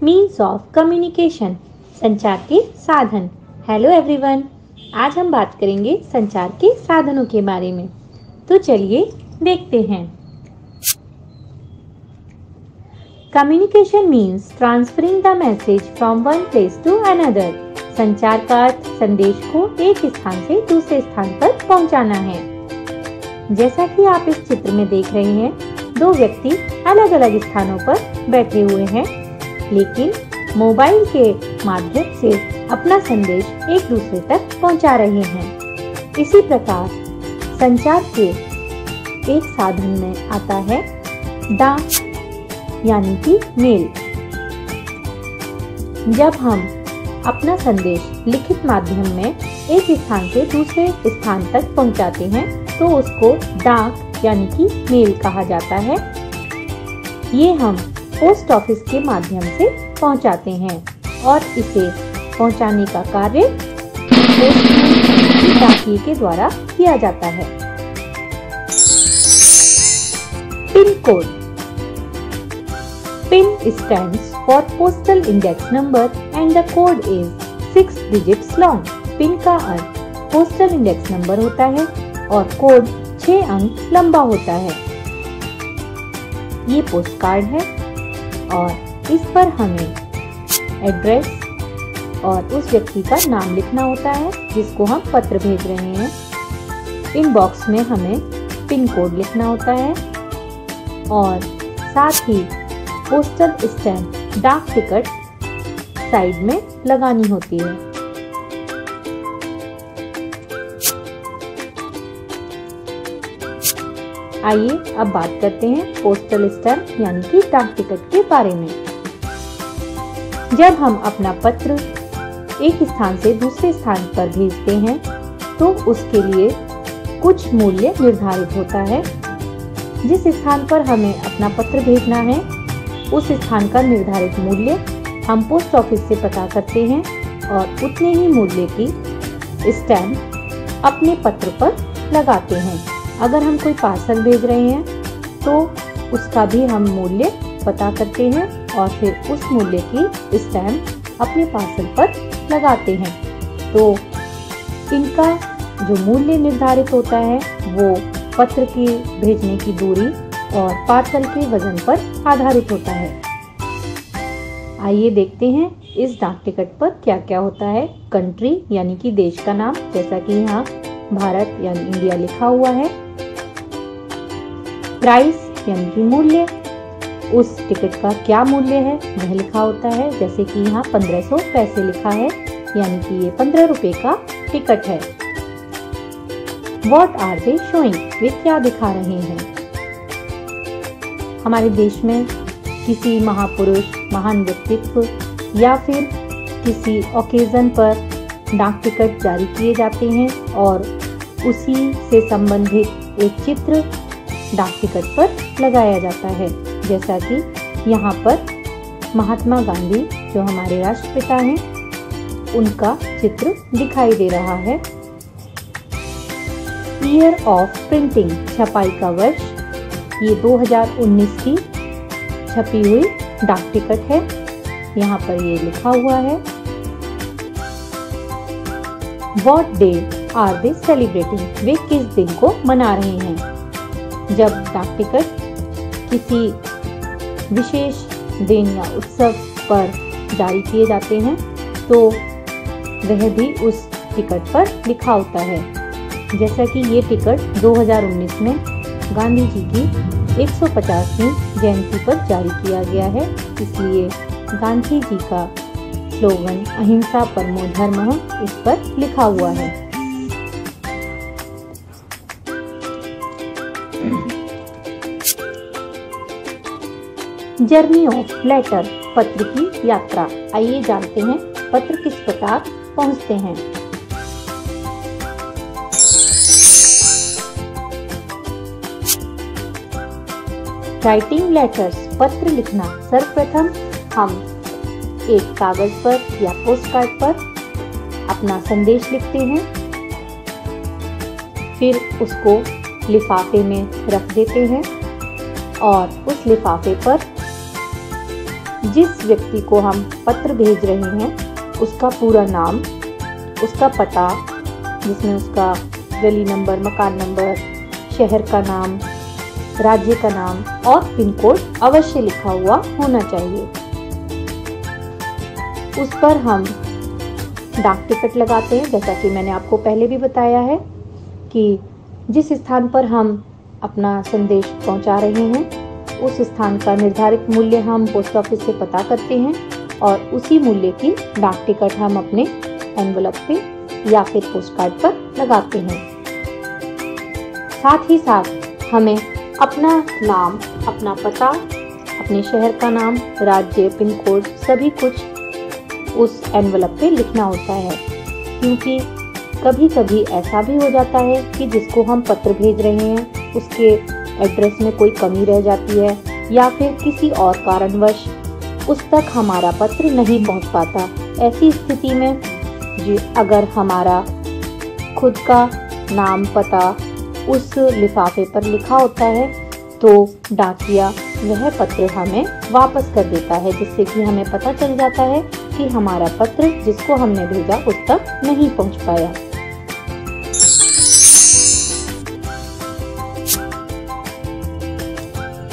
Means of communication, संचार के साधन। हेलो एवरीवन, आज हम बात करेंगे संचार के साधनों के बारे में। तो चलिए देखते हैं। Communication means transferring the message from one place to another. संचार का अर्थ संदेश को एक स्थान से दूसरे स्थान पर पहुंचाना है। जैसा कि आप इस चित्र में देख रहे हैं, दो व्यक्ति अलग अलग स्थानों पर बैठे हुए हैं, लेकिन मोबाइल के माध्यम से अपना संदेश एक दूसरे तक पहुंचा रहे हैं। इसी प्रकार संचार के एक साधन में आता है डाक यानी कि मेल। जब हम अपना संदेश लिखित माध्यम में एक स्थान से दूसरे स्थान तक पहुंचाते हैं तो उसको डाक यानी कि मेल कहा जाता है। ये हम पोस्ट ऑफिस के माध्यम से पहुंचाते हैं और इसे पहुंचाने का कार्य डाकिये के द्वारा किया जाता है। Pin code. PIN stands for postal index number and the code is 6 digits long. PIN का अर्थ पोस्टल इंडेक्स नंबर होता है और कोड 6 अंक लंबा होता है। ये पोस्ट कार्ड है और इस पर हमें एड्रेस और उस व्यक्ति का नाम लिखना होता है जिसको हम पत्र भेज रहे हैं। इन बॉक्स में हमें पिन कोड लिखना होता है और साथ ही पोस्टल स्टैम्प डाक टिकट साइड में लगानी होती है। आइए अब बात करते हैं पोस्टल स्टैम्प यानी कि डाक टिकट के बारे में। जब हम अपना पत्र एक स्थान से दूसरे स्थान पर भेजते हैं तो उसके लिए कुछ मूल्य निर्धारित होता है। जिस स्थान पर हमें अपना पत्र भेजना है उस स्थान का निर्धारित मूल्य हम पोस्ट ऑफिस से पता करते हैं और उतने ही मूल्य की स्टैम्प अपने पत्र पर लगाते हैं। अगर हम कोई पार्सल भेज रहे हैं तो उसका भी हम मूल्य पता करते हैं और फिर उस मूल्य की स्टैम्प अपने पार्सल पर लगाते हैं। तो इनका जो मूल्य निर्धारित होता है वो पत्र की भेजने की दूरी और पार्सल के वजन पर आधारित होता है। आइए देखते हैं इस डाक टिकट पर क्या क्या होता है। कंट्री यानी कि देश का नाम, जैसा कि यहाँ भारत यानी इंडिया लिखा हुआ है। प्राइस यानी कि मूल्य, उस टिकट का क्या मूल्य है वह लिखा होता है। जैसे कि यहाँ 1500 पैसे लिखा है यानी कि ये 15 रुपए का टिकट है। What are they showing? वे क्या दिखा रहे हैं? हमारे देश में किसी महापुरुष, महान व्यक्तित्व या फिर किसी ओकेजन पर डाक टिकट जारी किए जाते हैं और उसी से संबंधित एक चित्र डाक टिकट पर लगाया जाता है। जैसा कि यहाँ पर महात्मा गांधी जो हमारे राष्ट्रपिता हैं उनका चित्र दिखाई दे रहा है। ईयर ऑफ प्रिंटिंग, छपाई का वर्ष, ये 2019 की छपी हुई डाक टिकट है। यहाँ पर ये लिखा हुआ है। What day are they celebrating? वे किस दिन को मना रहे हैं? जब डाक टिकट किसी विशेष दिन या उत्सव पर जारी किए जाते हैं तो वह भी उस टिकट पर लिखा होता है। जैसा कि ये टिकट 2019 में गांधी जी की 150वीं जयंती पर जारी किया गया है, इसलिए गांधी जी का स्लोगन अहिंसा परमो धर्मः इस पर लिखा हुआ है। जर्नी ऑफ लेटर, पत्र की यात्रा। आइए जानते हैं पत्र किस प्रकार पहुंचते हैं। राइटिंग लेटर्स, पत्र लिखना। सर्वप्रथम हम एक कागज पर या पोस्ट कार्ड पर अपना संदेश लिखते हैं, फिर उसको लिफाफे में रख देते हैं और उस लिफाफे पर जिस व्यक्ति को हम पत्र भेज रहे हैं उसका पूरा नाम, उसका पता जिसमें उसका गली नंबर, मकान नंबर, शहर का नाम, राज्य का नाम और पिन कोड अवश्य लिखा हुआ होना चाहिए। उस पर हम डाक टिकट लगाते हैं। जैसा कि मैंने आपको पहले भी बताया है कि जिस स्थान पर हम अपना संदेश पहुंचा रहे हैं उस स्थान का निर्धारित मूल्य हम पोस्ट ऑफिस से पता करते हैं और उसी मूल्य की डाक टिकट हम अपने एनवलप पे या फिर पोस्ट कार्ड पर लगाते हैं। साथ ही साथ हमें अपना नाम, अपना पता, अपने शहर का नाम, राज्य, पिन कोड सभी कुछ उस एनवलप पे लिखना होता है, क्योंकि कभी कभी ऐसा भी हो जाता है कि जिसको हम पत्र भेज रहे हैं उसके एड्रेस में कोई कमी रह जाती है या फिर किसी और कारणवश उस तक हमारा पत्र नहीं पहुंच पाता। ऐसी स्थिति में अगर हमारा खुद का नाम, पता उस लिफाफे पर लिखा होता है तो डाकिया वह पत्र हमें वापस कर देता है, जिससे कि हमें पता चल जाता है कि हमारा पत्र जिसको हमने भेजा उस तक नहीं पहुंच पाया।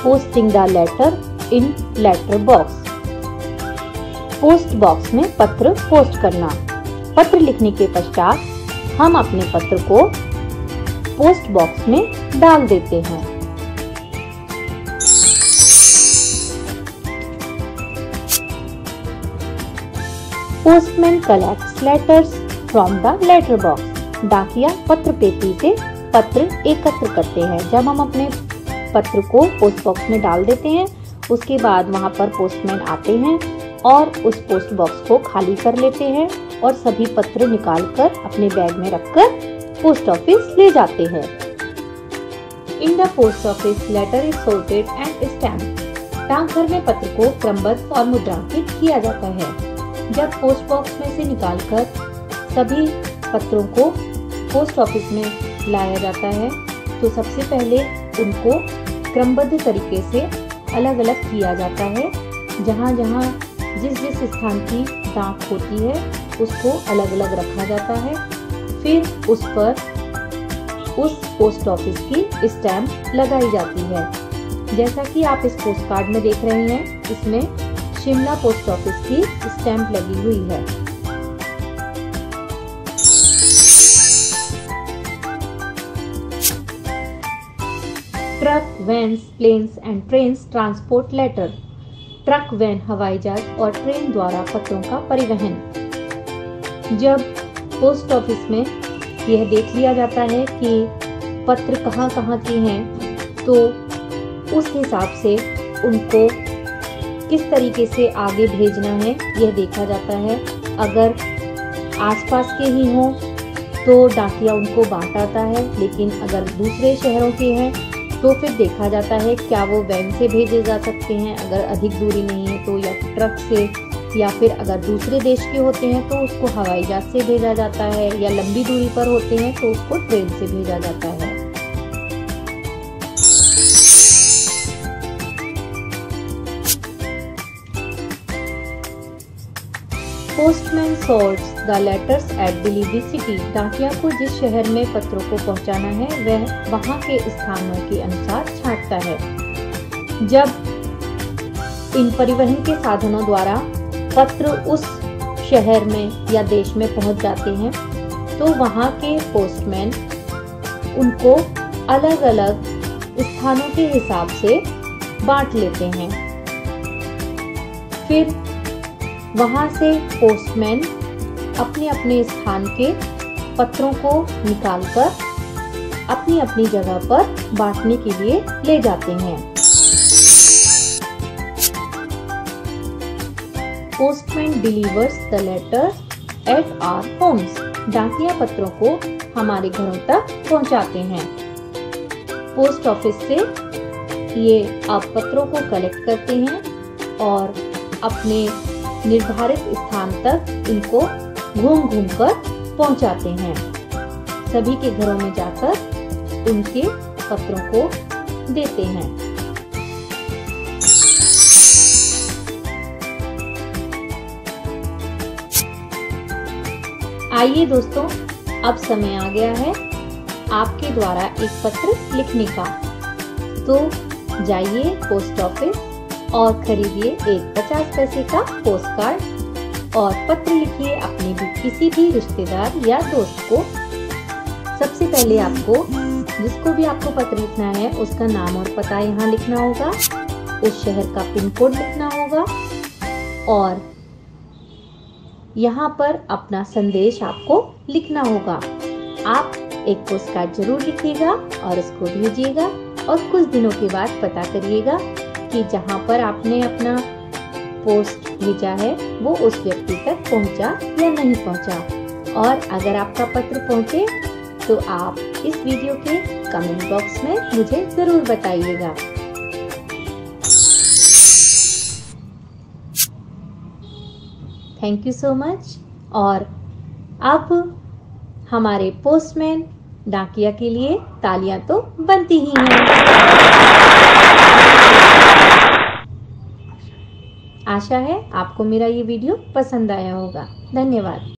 Posting the letter in letter box. Post box में पत्र पोस्ट करना। पत्र लिखने के पश्चात हम अपने पत्र को पोस्ट बॉक्स में डाल देते हैं। Postman collects letters from the letter box. डाकिया पत्र पेटी से पत्र एकत्र करते हैं। जब हम अपने पत्र को पोस्ट बॉक्स में डाल देते हैं उसके बाद वहां पर पोस्टमैन आते हैं और उस पोस्ट बॉक्स को खाली कर लेते हैं और सभी पत्र निकालकर अपने बैग में रखकर पोस्ट ऑफिस ले जाते हैं। In the post office letter is sorted and stamped. डाकघर में पत्र को क्रमबद्ध और मुद्रांकित किया जाता है। जब पोस्ट बॉक्स में से निकालकर सभी पत्रों को पोस्ट ऑफिस में लाया जाता है तो सबसे पहले उनको क्रमबद्ध तरीके से अलग अलग किया जाता है। जहाँ जहाँ जिस जिस स्थान की डाक होती है उसको अलग अलग रखा जाता है। फिर उस पर उस पोस्ट ऑफिस की स्टैम्प लगाई जाती है। जैसा कि आप इस पोस्ट कार्ड में देख रहे हैं, इसमें शिमला पोस्ट ऑफिस की स्टैम्प लगी हुई है। Truck, vans, planes and trains transport letter. Truck, van, हवाई जहाज और ट्रेन द्वारा पत्रों का परिवहन। जब पोस्ट ऑफिस में यह देख लिया जाता है कि पत्र कहाँ कहाँ के हैं तो उस हिसाब से उनको किस तरीके से आगे भेजना है यह देखा जाता है। अगर आसपास के ही हों तो डाकिया उनको बांट आता है, लेकिन अगर दूसरे शहरों के हैं तो फिर देखा जाता है क्या वो वैन से भेजे जा सकते हैं, अगर अधिक दूरी नहीं है तो, या ट्रक से, या फिर अगर दूसरे देश के होते हैं तो उसको हवाई जहाज से भेजा जाता है, या लंबी दूरी पर होते हैं तो उसको ट्रेन से भेजा जाता है। Postman sorts the letters at delivery city. डाकिया को जिस शहर में पत्रों को पहुंचाना है वह वहां के स्थानों के अनुसार छांटता है। जब इन परिवहन के साधनों द्वारा पत्र उस शहर में या देश में पहुंच जाते हैं तो वहां के पोस्टमैन उनको अलग अलग स्थानों के हिसाब से बांट लेते हैं। फिर वहां से पोस्टमैन अपने अपने स्थान के पत्रों को निकालकर अपनी अपनी जगह पर बांटने के लिए ले जाते हैं। Postman delivers the letter at our homes. डाकिया पत्रों को हमारे घरों तक पहुंचाते हैं। पोस्ट ऑफिस से ये आप पत्रों को कलेक्ट करते हैं और अपने निर्धारित स्थान तक इनको घूम घूम कर पहुंचाते हैं। सभी के घरों में जाकर उनके पत्रों को देते हैं। आइए दोस्तों, अब समय आ गया है आपके द्वारा एक पत्र लिखने का। तो जाइए पोस्ट ऑफिस और खरीदिए एक 50 पैसे का पोस्ट कार्ड और पत्र लिखिए अपने किसी भी रिश्तेदार या दोस्त को। सबसे पहले आपको जिसको भी आपको पत्र लिखना है उसका नाम और पता यहाँ लिखना होगा, उस शहर का पिन कोड लिखना होगा और यहाँ पर अपना संदेश आपको लिखना होगा। आप एक पोस्ट कार्ड जरूर लिखिएगा और उसको भेजिएगा और कुछ दिनों के बाद पता करिएगा कि जहाँ पर आपने अपना पोस्ट भेजा है वो उस व्यक्ति तक पहुँचा या नहीं पहुँचा। और अगर आपका पत्र पहुँचे तो आप इस वीडियो के कमेंट बॉक्स में मुझे जरूर बताइएगा। Thank you so much. और अब हमारे पोस्टमैन डाकिया के लिए तालियां तो बनती ही हैं। आशा है आपको मेरा ये वीडियो पसंद आया होगा। धन्यवाद।